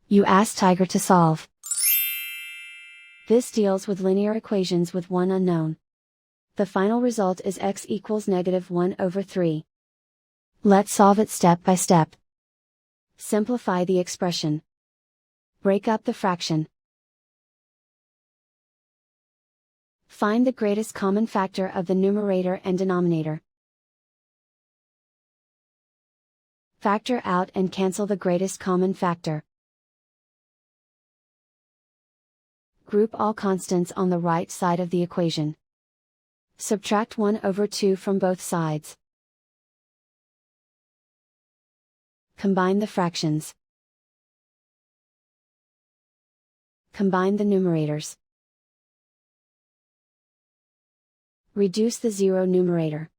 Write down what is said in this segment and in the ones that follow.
You ask Tiger to solve. This deals with linear equations with one unknown. The final result is x equals -1/3. Let's solve it step by step. Simplify the expression. Break up the fraction. Find the greatest common factor of the numerator and denominator. Factor out and cancel the greatest common factor. Group all constants on the right side of the equation. Subtract 1/2 from both sides. Combine the fractions. Combine the numerators. Reduce the zero numerator.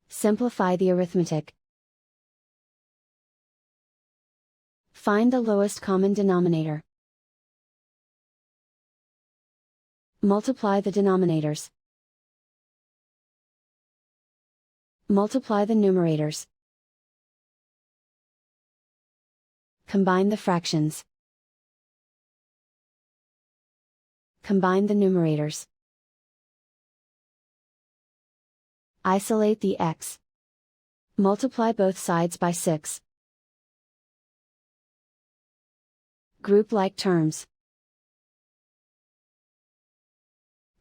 Simplify the arithmetic. Find the lowest common denominator. Multiply the denominators. Multiply the numerators. Combine the fractions. Combine the numerators. Isolate the x. Multiply both sides by 6. Group like terms.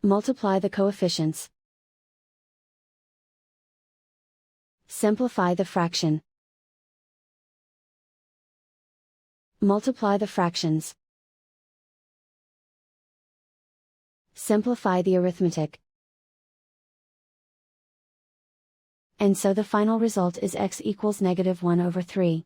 Multiply the coefficients. Simplify the fraction. Multiply the fractions. Simplify the arithmetic. And so the final result is x equals -1/3.